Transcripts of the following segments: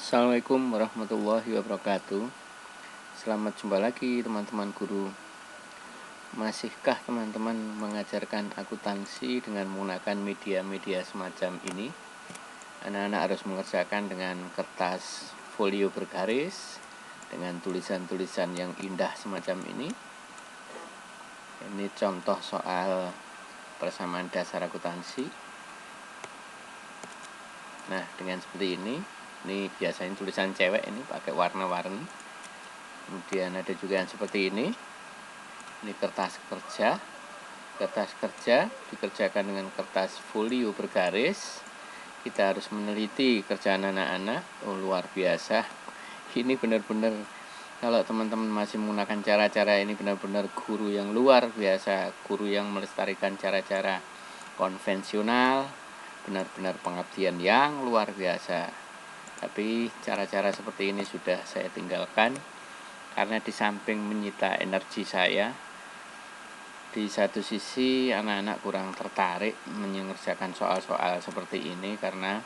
Assalamualaikum warahmatullahi wabarakatuh. Selamat jumpa lagi teman-teman guru. Masihkah teman-teman mengajarkan akuntansi dengan menggunakan media-media semacam ini? Anak-anak harus mengerjakan dengan kertas folio bergaris, dengan tulisan-tulisan yang indah semacam ini. Ini contoh soal persamaan dasar akuntansi. Nah, dengan seperti ini biasanya tulisan cewek ini pakai warna-warni. Kemudian ada juga yang seperti ini kertas kerja dikerjakan dengan kertas folio bergaris. Kita harus meneliti kerjaan anak-anak. Luar biasa, ini benar-benar kalau teman-teman masih menggunakan cara-cara ini benar-benar guru yang luar biasa, guru yang melestarikan cara-cara konvensional, benar-benar pengabdian yang luar biasa. Tapi cara-cara seperti ini sudah saya tinggalkan karena di samping menyita energi saya, di satu sisi anak-anak kurang tertarik mengerjakan soal-soal seperti ini karena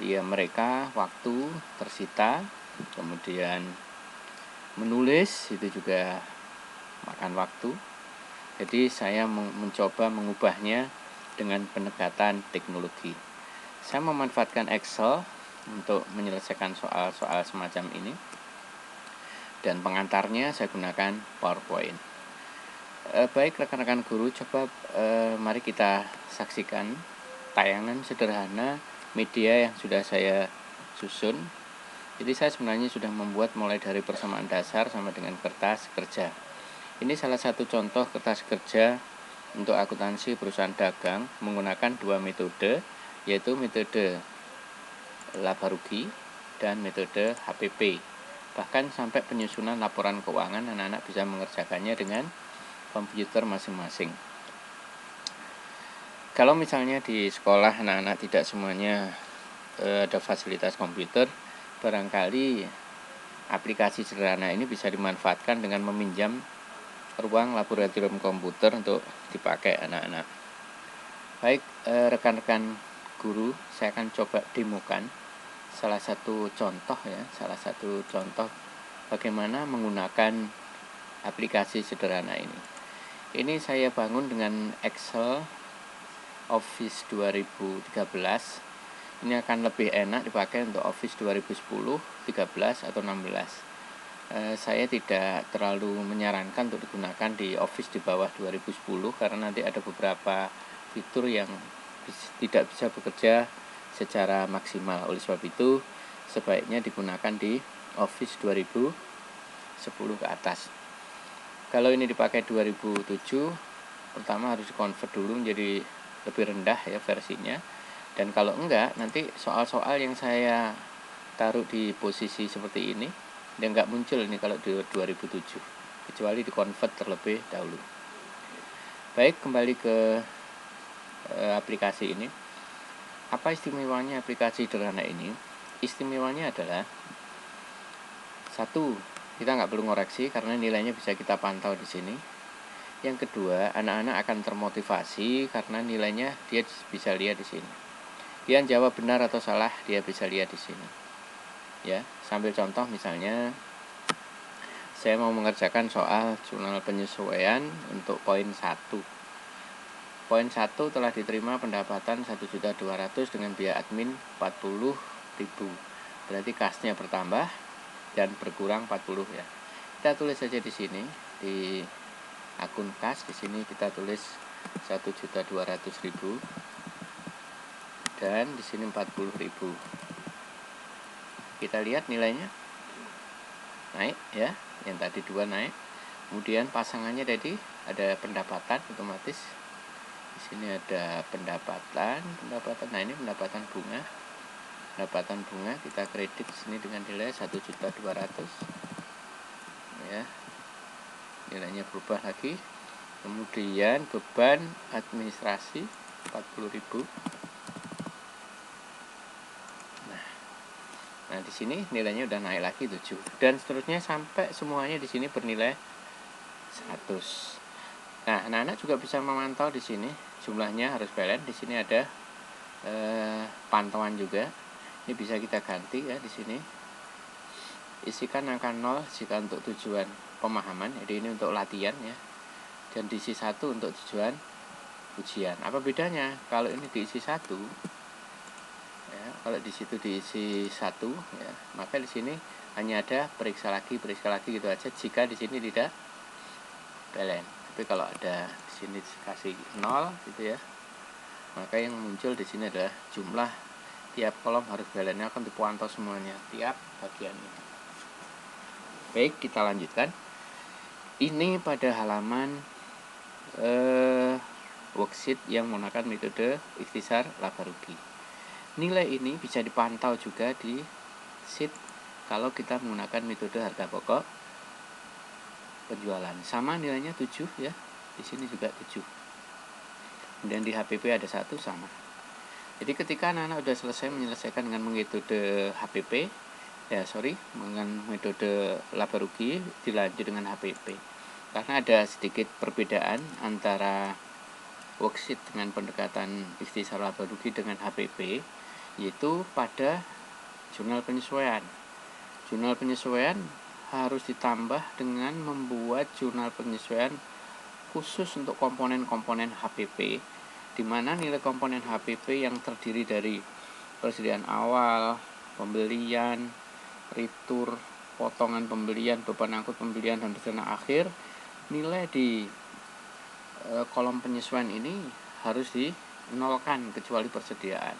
ya mereka waktu tersita, kemudian menulis itu juga makan waktu. Jadi saya mencoba mengubahnya dengan pendekatan teknologi. Saya memanfaatkan Excel untuk menyelesaikan soal-soal semacam ini, dan pengantarnya saya gunakan PowerPoint. Baik rekan-rekan guru, coba mari kita saksikan tayangan sederhana media yang sudah saya susun. Jadi saya sebenarnya sudah membuat mulai dari persamaan dasar sama dengan kertas kerja. Ini salah satu contoh kertas kerja untuk akuntansi perusahaan dagang menggunakan dua metode, yaitu metode laba rugi dan metode HPP. Bahkan sampai penyusunan laporan keuangan anak-anak bisa mengerjakannya dengan komputer masing-masing. Kalau misalnya di sekolah anak-anak tidak semuanya ada fasilitas komputer, barangkali aplikasi sederhana ini bisa dimanfaatkan dengan meminjam ruang laboratorium komputer untuk dipakai anak-anak. Baik rekan-rekan guru, saya akan coba demokan salah satu contoh bagaimana menggunakan aplikasi sederhana ini. Ini saya bangun dengan Excel Office 2013. Ini akan lebih enak dipakai untuk Office 2010, 13 atau 16. Saya tidak terlalu menyarankan untuk digunakan di Office di bawah 2010 karena nanti ada beberapa fitur yang tidak bisa bekerja secara maksimal. Oleh sebab itu sebaiknya digunakan di Office 2010 ke atas. Kalau ini dipakai 2007, pertama harus dikonvert dulu menjadi lebih rendah ya versinya. Dan kalau enggak, nanti soal-soal yang saya taruh di posisi seperti ini dia enggak muncul ini kalau di 2007, kecuali dikonvert terlebih dahulu. Baik, kembali ke aplikasi ini. Apa istimewanya aplikasi sederhana ini? Istimewanya adalah satu, kita nggak perlu ngoreksi karena nilainya bisa kita pantau di sini. Yang kedua, anak-anak akan termotivasi karena nilainya dia bisa lihat di sini. Dia jawab benar atau salah dia bisa lihat di sini. Ya, sambil contoh misalnya saya mau mengerjakan soal jurnal penyesuaian untuk poin 1. Poin 1 telah diterima pendapatan 1.200.000 dengan biaya admin 40.000. Berarti kasnya bertambah dan berkurang 40 ya. Kita tulis saja di sini di akun kas, di sini kita tulis 1.200.000 dan di sini 40.000. Kita lihat nilainya naik ya, yang tadi 2 naik. Kemudian pasangannya tadi ada pendapatan otomatis. Di sini ada pendapatan. Nah, ini pendapatan bunga. Pendapatan bunga kita kredit di sini dengan nilai 1.200.000. Ya. Nilainya berubah lagi. Kemudian beban administrasi 40.000. Nah, di sini nilainya udah naik lagi 7 dan seterusnya sampai semuanya di sini bernilai 100. Nah, anak-anak juga bisa memantau di sini jumlahnya harus balance. Di sini ada pantauan juga. Ini bisa kita ganti ya di sini. Isikan angka 0 jika untuk tujuan pemahaman, jadi ini untuk latihan ya. Dan diisi 1 untuk tujuan ujian. Apa bedanya? Kalau ini diisi 1 ya, kalau di situ diisi 1 ya, maka di sini hanya ada periksa lagi gitu aja jika di sini tidak balen. Tapi kalau ada di sini dikasih 0 gitu ya, maka yang muncul di sini adalah jumlah tiap kolom harus balennya akan dipantau semuanya tiap bagian ini. Baik, kita lanjutkan. Ini pada halaman worksheet yang menggunakan metode ikhtisar laba rugi. Nilai ini bisa dipantau juga di sheet kalau kita menggunakan metode harga pokok penjualan. Sama nilainya 7 ya. Di sini juga 7. Dan di HPP ada 1 sama. Jadi ketika anak-anak sudah selesai menyelesaikan dengan metode HPP, dengan metode laba rugi, dilanjut dengan HPP. Karena ada sedikit perbedaan antara worksheet dengan pendekatan ikhtisar laba rugi dengan HPP, yaitu pada jurnal penyesuaian. Jurnal penyesuaian harus ditambah dengan membuat jurnal penyesuaian khusus untuk komponen-komponen HPP, di mana nilai komponen HPP yang terdiri dari persediaan awal, pembelian, retur, potongan pembelian, beban angkut pembelian, dan rencana akhir, nilai di kolom penyesuaian ini harus dinolkan kecuali persediaan.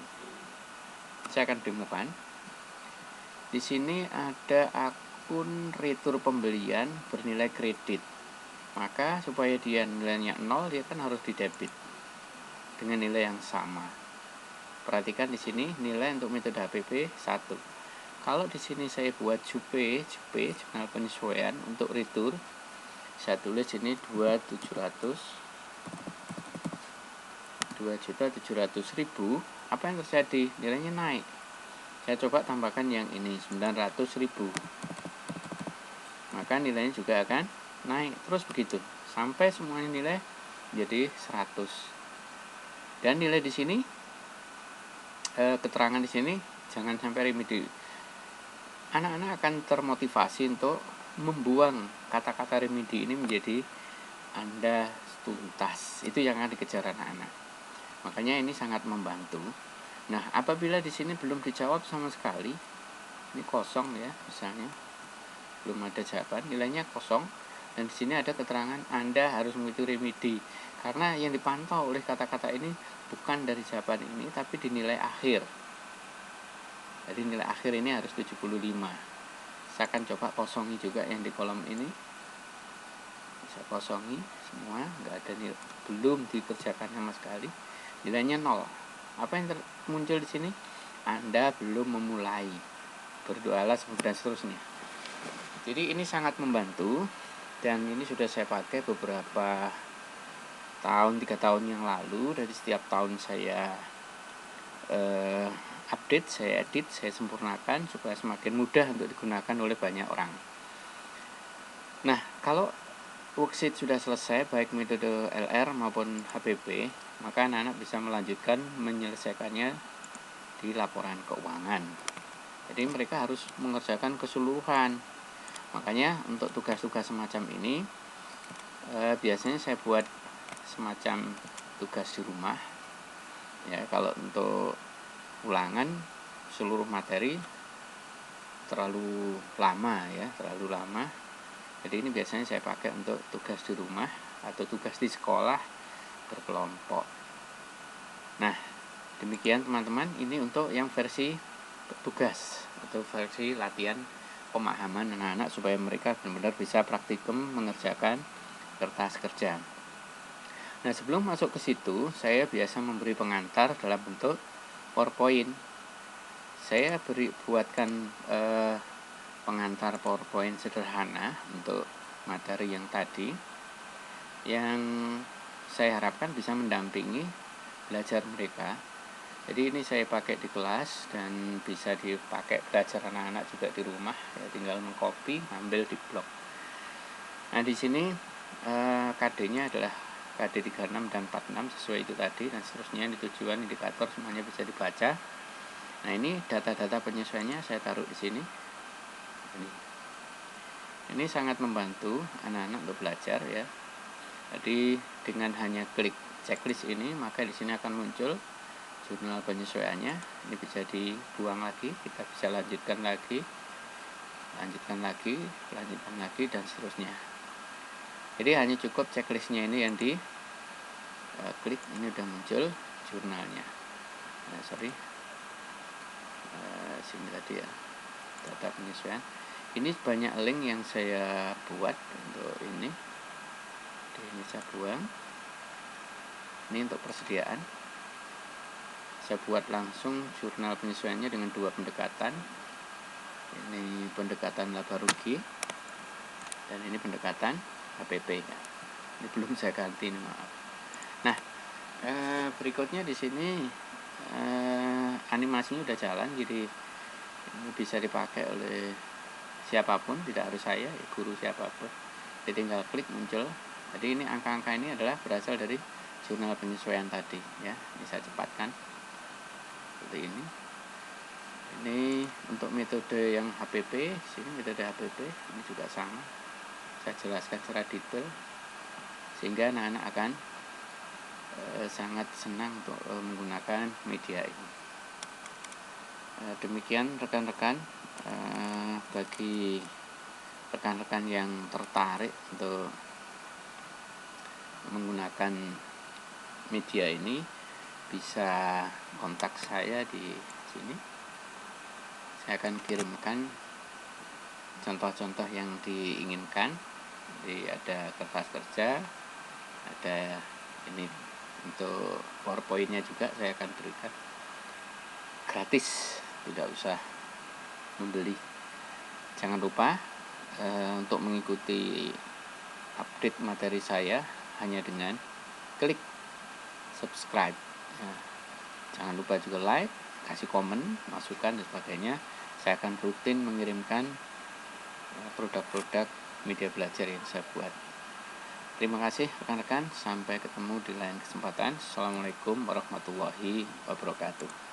Saya akan demokan. Di sini ada akun retur pembelian bernilai kredit. Maka supaya dia nilainya 0, dia kan harus didebit dengan nilai yang sama. Perhatikan di sini nilai untuk metode HPP 1. Kalau di sini saya buat JUP jurnal penyesuaian untuk retur, saya tulis ini 2.700.000. Apa yang terjadi? Nilainya naik. Saya coba tambahkan yang ini 900.000. Maka nilainya juga akan naik. Terus begitu sampai semuanya nilai jadi 100. Dan nilai di sini keterangan di sini jangan sampai remedi. Anak-anak akan termotivasi untuk membuang kata-kata remedi ini menjadi Anda tuntas. Itu yang akan dikejar anak-anak. Makanya ini sangat membantu. Nah, apabila di sini belum dijawab sama sekali, ini kosong ya, misalnya belum ada jawaban, nilainya kosong, dan di sini ada keterangan Anda harus mengikuti remedi. Karena yang dipantau oleh kata-kata ini bukan dari jawaban ini, tapi di nilai akhir. Jadi nilai akhir ini harus 75. Saya akan coba kosongi juga yang di kolom ini. Saya kosongi semua, nggak ada nilai, belum dikerjakan sama sekali. Nilainya 0. Apa yang muncul di sini? Anda belum memulai. Berdoalah dan seterusnya. Jadi ini sangat membantu, dan ini sudah saya pakai beberapa tahun, 3 tahun yang lalu. Dari setiap tahun saya update, saya edit, saya sempurnakan supaya semakin mudah untuk digunakan oleh banyak orang. Nah, kalau worksheet sudah selesai baik metode LR maupun HPP, maka anak-anak bisa melanjutkan menyelesaikannya di laporan keuangan. Jadi mereka harus mengerjakan keseluruhan. Makanya untuk tugas-tugas semacam ini biasanya saya buat semacam tugas di rumah. Ya, kalau untuk ulangan seluruh materi terlalu lama. Jadi ini biasanya saya pakai untuk tugas di rumah atau tugas di sekolah berkelompok. Nah, demikian teman-teman, ini untuk yang versi tugas atau versi latihan pemahaman anak-anak supaya mereka benar-benar bisa praktikum mengerjakan kertas kerja. Nah, sebelum masuk ke situ, saya biasa memberi pengantar dalam bentuk PowerPoint. Saya buatkan pengantar PowerPoint sederhana untuk materi yang tadi, yang saya harapkan bisa mendampingi belajar mereka. Jadi ini saya pakai di kelas dan bisa dipakai belajar anak-anak juga di rumah. Ya, tinggal mengcopy, ambil di blog. Nah, di sini KD-nya adalah KD 36 dan 46 sesuai itu tadi, dan seterusnya. Ini tujuan, indikator, semuanya bisa dibaca. Nah, ini data-data penyesuaiannya saya taruh di sini. Ini sangat membantu anak-anak untuk belajar ya. Jadi dengan hanya klik checklist ini, maka di sini akan muncul jurnal penyesuaiannya. Ini bisa dibuang lagi, kita bisa lanjutkan lagi, dan seterusnya. Jadi hanya cukup checklistnya ini yang di klik, ini udah muncul jurnalnya. Nah, sini tadi ya, data penyesuaian. Ini banyak link yang saya buat untuk ini. Ini saya buang. Ini untuk persediaan. Saya buat langsung jurnal penyesuaiannya dengan 2 pendekatan. Ini pendekatan laba rugi dan ini pendekatan HPP. Ini belum saya ganti, ini maaf. Nah, berikutnya di sini animasinya udah jalan, jadi ini bisa dipakai oleh siapapun, tidak harus saya, guru siapapun. Jadi tinggal klik muncul. Jadi ini angka-angka ini adalah berasal dari jurnal penyesuaian tadi ya. Ini saya cepatkan seperti ini. Ini untuk metode yang HPP, sini metode HPP ini juga sama. Saya jelaskan secara detail sehingga anak-anak akan sangat senang untuk menggunakan media ini. Demikian rekan-rekan, bagi rekan-rekan yang tertarik untuk menggunakan media ini bisa kontak saya di sini. Saya akan kirimkan contoh-contoh yang diinginkan. Jadi ada kertas kerja, ada ini untuk PowerPoint-nya juga saya akan berikan gratis, tidak usah membeli. Jangan lupa untuk mengikuti update materi saya hanya dengan klik subscribe. Jangan lupa juga like, kasih komen, masukan dan sebagainya. Saya akan rutin mengirimkan produk-produk media belajar yang saya buat. Terima kasih rekan-rekan, sampai ketemu di lain kesempatan. Assalamualaikum warahmatullahi wabarakatuh.